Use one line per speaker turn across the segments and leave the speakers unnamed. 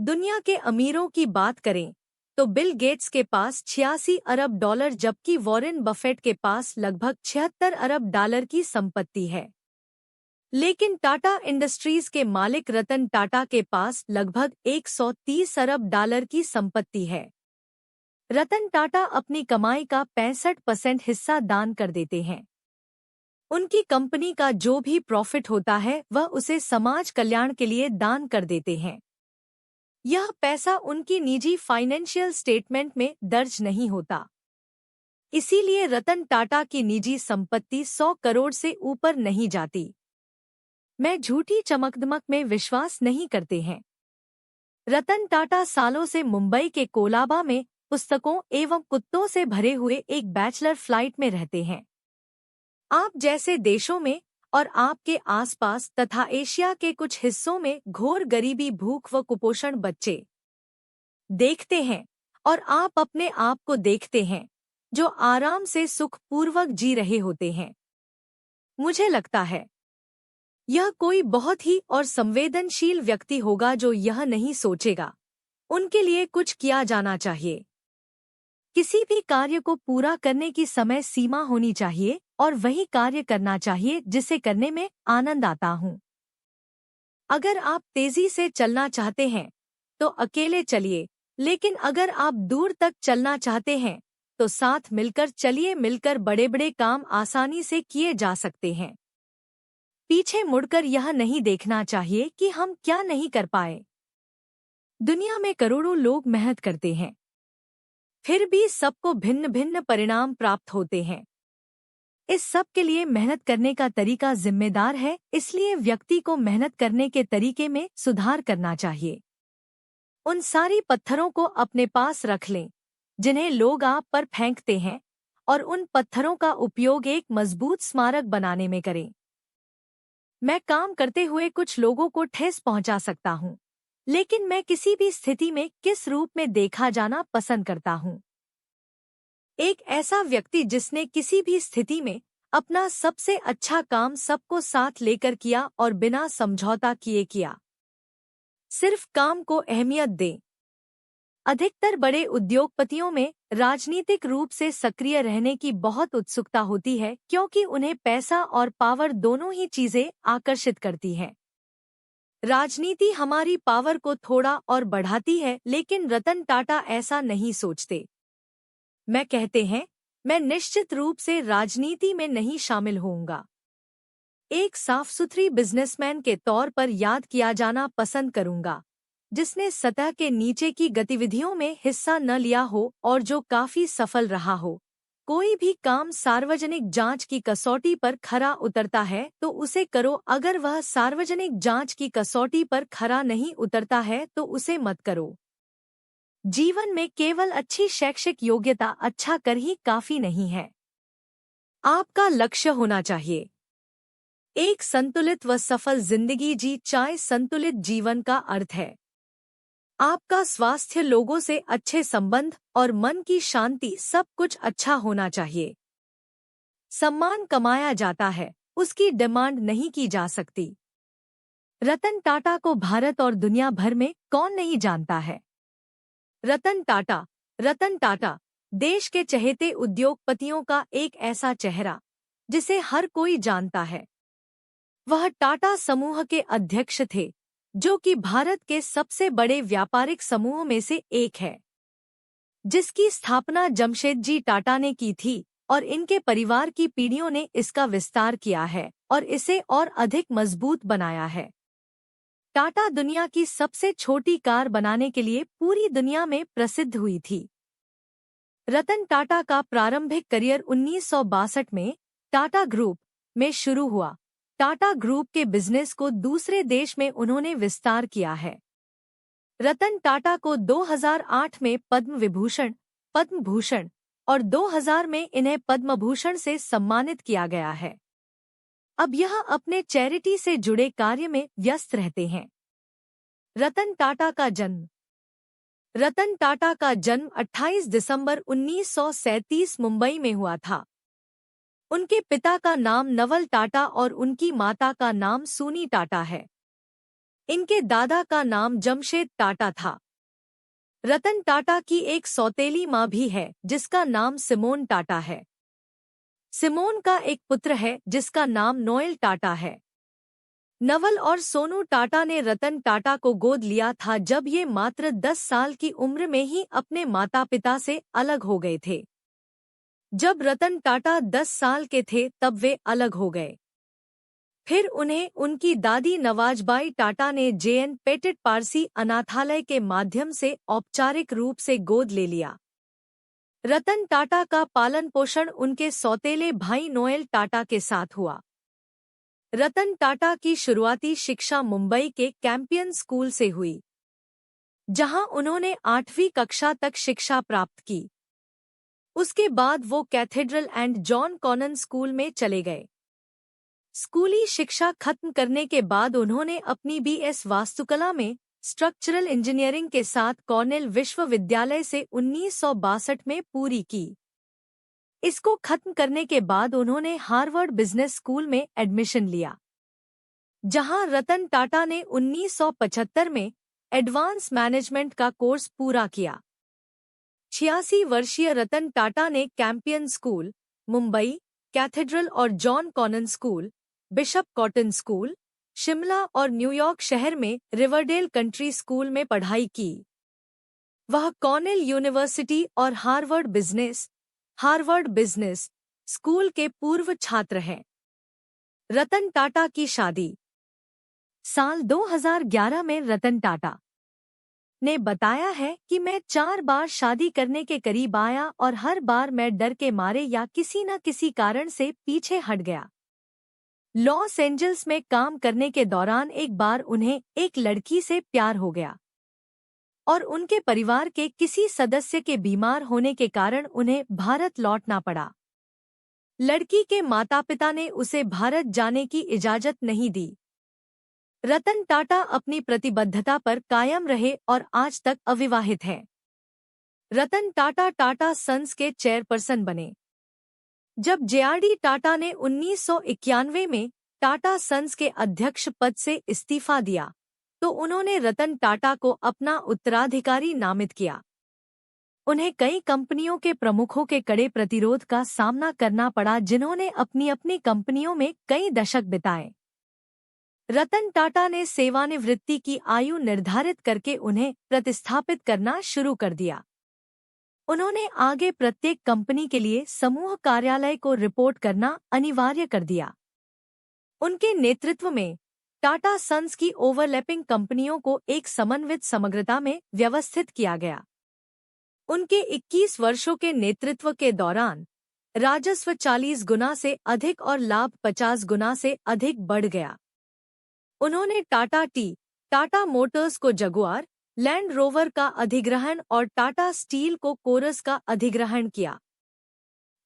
दुनिया के अमीरों की बात करें तो बिल गेट्स के पास 86 अरब डॉलर जबकि वॉरेन बफेट के पास लगभग 76 अरब डॉलर की संपत्ति है। लेकिन टाटा इंडस्ट्रीज के मालिक रतन टाटा के पास लगभग 130 अरब डॉलर की संपत्ति है। रतन टाटा अपनी कमाई का 65% हिस्सा दान कर देते हैं। उनकी कंपनी का जो भी प्रॉफिट होता है वह उसे समाज कल्याण के लिए दान कर देते हैं। यह पैसा उनकी निजी फाइनेंशियल स्टेटमेंट में दर्ज नहीं होता। इसीलिए रतन टाटा की निजी संपत्ति 100 करोड़ से ऊपर नहीं जाती। मैं झूठी चमकदमक में विश्वास नहीं करते हैं। रतन टाटा सालों से मुंबई के कोलाबा में पुस्तकों एवं कुत्तों से भरे हुए एक बैचलर फ्लाइट में रहते हैं। आप जैसे देशों में और आपके आसपास तथा एशिया के कुछ हिस्सों में घोर गरीबी, भूख व कुपोषण बच्चे देखते हैं और आप अपने आप को देखते हैं जो आराम से सुखपूर्वक जी रहे होते हैं। मुझे लगता है यह कोई बहुत ही और संवेदनशील व्यक्ति होगा जो यह नहीं सोचेगा उनके लिए कुछ किया जाना चाहिए। किसी भी कार्य को पूरा करने की समय सीमा होनी चाहिए और वही कार्य करना चाहिए जिसे करने में आनंद आता हूँ। अगर आप तेजी से चलना चाहते हैं तो अकेले चलिए, लेकिन अगर आप दूर तक चलना चाहते हैं तो साथ मिलकर चलिए। मिलकर बड़े बड़े काम आसानी से किए जा सकते हैं। पीछे मुड़कर यह नहीं देखना चाहिए कि हम क्या नहीं कर पाए। दुनिया में करोड़ों लोग मेहनत करते हैं, फिर भी सबको भिन्न भिन्न परिणाम प्राप्त होते हैं। इस सब के लिए मेहनत करने का तरीका जिम्मेदार है, इसलिए व्यक्ति को मेहनत करने के तरीके में सुधार करना चाहिए। उन सारी पत्थरों को अपने पास रख लें जिन्हें लोग आप पर फेंकते हैं और उन पत्थरों का उपयोग एक मजबूत स्मारक बनाने में करें। मैं काम करते हुए कुछ लोगों को ठेस पहुंचा सकता हूं, लेकिन मैं किसी भी स्थिति में किस रूप में देखा जाना पसंद करता हूं। एक ऐसा व्यक्ति जिसने किसी भी स्थिति में अपना सबसे अच्छा काम सबको साथ लेकर किया और बिना समझौता किए किया। सिर्फ काम को अहमियत दें। अधिकतर बड़े उद्योगपतियों में राजनीतिक रूप से सक्रिय रहने की बहुत उत्सुकता होती है क्योंकि उन्हें पैसा और पावर दोनों ही चीजें आकर्षित करती हैं। राजनीति हमारी पावर को थोड़ा और बढ़ाती है, लेकिन रतन टाटा ऐसा नहीं सोचते। मैं कहते हैं, मैं निश्चित रूप से राजनीति में नहीं शामिल होऊंगा। एक साफ सुथरी बिजनेसमैन के तौर पर याद किया जाना पसंद करूंगा, जिसने सतह के नीचे की गतिविधियों में हिस्सा न लिया हो और जो काफी सफल रहा हो। कोई भी काम सार्वजनिक जांच की कसौटी पर खरा उतरता है तो उसे करो, अगर वह सार्वजनिक जांच की कसौटी पर खरा नहीं उतरता है तो उसे मत करो। जीवन में केवल अच्छी शैक्षिक योग्यता अच्छा कर ही काफी नहीं है। आपका लक्ष्य होना चाहिए एक संतुलित व सफल जिंदगी जी चाहे। संतुलित जीवन का अर्थ है आपका स्वास्थ्य, लोगों से अच्छे संबंध और मन की शांति, सब कुछ अच्छा होना चाहिए। सम्मान कमाया जाता है, उसकी डिमांड नहीं की जा सकती। रतन टाटा को भारत और दुनिया भर में कौन नहीं जानता है। रतन टाटा देश के चहेते उद्योगपतियों का एक ऐसा चेहरा जिसे हर कोई जानता है। वह टाटा समूह के अध्यक्ष थे, जो कि भारत के सबसे बड़े व्यापारिक समूह में से एक है, जिसकी स्थापना जमशेदजी टाटा ने की थी और इनके परिवार की पीढ़ियों ने इसका विस्तार किया है और इसे और अधिक मजबूत बनाया है। टाटा दुनिया की सबसे छोटी कार बनाने के लिए पूरी दुनिया में प्रसिद्ध हुई थी। रतन टाटा का प्रारंभिक करियर 1962 में टाटा ग्रुप में शुरू हुआ। टाटा ग्रुप के बिजनेस को दूसरे देश में उन्होंने विस्तार किया है। रतन टाटा को 2008 में पद्म विभूषण, पद्म भूषण और 2000 में इन्हें पद्म भूषण से सम्मानित किया गया है। अब यह अपने चैरिटी से जुड़े कार्य में व्यस्त रहते हैं। रतन टाटा का जन्म 28 दिसंबर 1937 मुंबई में हुआ था। उनके पिता का नाम नवल टाटा और उनकी माता का नाम सूनी टाटा है। इनके दादा का नाम जमशेद टाटा था। रतन टाटा की एक सौतेली माँ भी है जिसका नाम सिमोन टाटा है। सिमोन का एक पुत्र है जिसका नाम नोएल टाटा है। नवल और सोनू टाटा ने रतन टाटा को गोद लिया था जब ये मात्र 10 साल की उम्र में ही अपने माता पिता से अलग हो गए थे। जब रतन टाटा 10 साल के थे तब वे अलग हो गए। फिर उन्हें उनकी दादी नवाजबाई टाटा ने जेएन पेटेट पारसी अनाथालय के माध्यम से औपचारिक रूप से गोद ले लिया। रतन टाटा का पालन पोषण उनके सौतेले भाई नोएल टाटा के साथ हुआ। रतन टाटा की शुरुआती शिक्षा मुंबई के कैंपियन स्कूल से हुई, जहां उन्होंने 8वीं कक्षा तक शिक्षा प्राप्त की। उसके बाद वो cathedral and John Connon school में चले गए। स्कूली शिक्षा खत्म करने के बाद उन्होंने अपनी बीएस वास्तुकला में स्ट्रक्चरल इंजीनियरिंग के साथ कॉर्नेल विश्वविद्यालय से 1962 में पूरी की। इसको खत्म करने के बाद उन्होंने हार्वर्ड बिजनेस स्कूल में एडमिशन लिया, जहां रतन टाटा ने 1975 में एडवांस मैनेजमेंट का कोर्स पूरा किया। 86 वर्षीय रतन टाटा ने कैंपियन स्कूल, मुंबई, कैथेड्रल और John Connon school, Bishop Cotton school, Shimla और न्यूयॉर्क शहर में रिवरडेल कंट्री स्कूल में पढ़ाई की। वह कॉर्नेल यूनिवर्सिटी और हार्वर्ड बिजनेस स्कूल के पूर्व छात्र हैं। रतन टाटा की शादी। साल 2011 में रतन टाटा ने बताया है कि मैं 4 बार शादी करने के करीब आया और हर बार मैं डर के मारे या किसी न किसी कारण से पीछे हट गया। लॉस एंजल्स में काम करने के दौरान एक बार उन्हें एक लड़की से प्यार हो गया और उनके परिवार के किसी सदस्य के बीमार होने के कारण उन्हें भारत लौटना पड़ा। लड़की के माता-पिता ने उसे भारत जाने की इजाजत नहीं दी। रतन टाटा अपनी प्रतिबद्धता पर कायम रहे और आज तक अविवाहित हैं। रतन टाटा टाटा सन्स के चेयरपर्सन बने। जब जेआरडी टाटा ने 1991 में टाटा सन्स के अध्यक्ष पद से इस्तीफा दिया, तो उन्होंने रतन टाटा को अपना उत्तराधिकारी नामित किया। उन्हें कई कंपनियों के प्रमुखों के कड़े प्रतिरोध का सामना करना पड़ा, जिन्होंने अपनी अपनी कंपनियों में कई दशक बिताए। रतन टाटा ने सेवानिवृत्ति की आयु निर्धारित करके उन्हें प्रतिस्थापित करना शुरू कर दिया। उन्होंने आगे प्रत्येक कंपनी के लिए समूह कार्यालय को रिपोर्ट करना अनिवार्य कर दिया। उनके नेतृत्व में टाटा सन्स की ओवरलैपिंग कंपनियों को एक समन्वित समग्रता में व्यवस्थित किया गया। उनके 21 वर्षों के नेतृत्व के दौरान राजस्व 40 गुना से अधिक और लाभ 50 गुना से अधिक बढ़ गया। उन्होंने टाटा मोटर्स को जगुआर लैंड रोवर का अधिग्रहण और टाटा स्टील को कोरस का अधिग्रहण किया,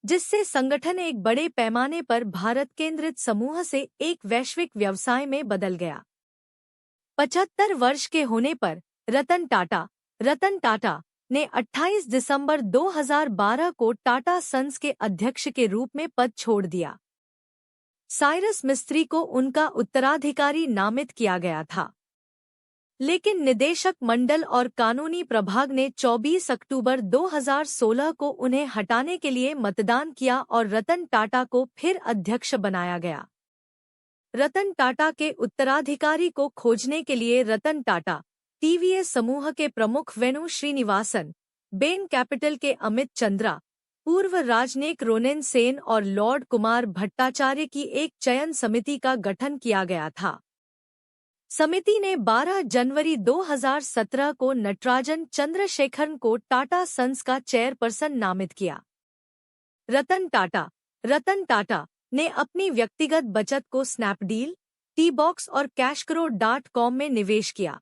जिससे संगठन एक बड़े पैमाने पर भारत केंद्रित समूह से एक वैश्विक व्यवसाय में बदल गया। 75 वर्ष के होने पर रतन टाटा ने 28 दिसंबर 2012 को टाटा सन्स के अध्यक्ष के रूप में पद छोड़ दिया। साइरस मिस्त्री को उनका उत्तराधिकारी नामित किया गया था, लेकिन निदेशक मंडल और कानूनी प्रभाग ने 24 अक्टूबर 2016 को उन्हें हटाने के लिए मतदान किया और रतन टाटा को फिर अध्यक्ष बनाया गया। रतन टाटा के उत्तराधिकारी को खोजने के लिए रतन टाटा टीवीएस समूह के प्रमुख वेणु श्रीनिवासन, बेन कैपिटल के अमित चंद्रा, पूर्व राजनयिक रोनेन सेन और लॉर्ड कुमार भट्टाचार्य की एक चयन समिति का गठन किया गया था। समिति ने 12 जनवरी 2017 को नटराजन चंद्रशेखरन को टाटा सन्स का चेयरपर्सन नामित किया। रतन टाटा ने अपनी व्यक्तिगत बचत को स्नैपडील, टी-बॉक्स और कैशकरो.com में निवेश किया।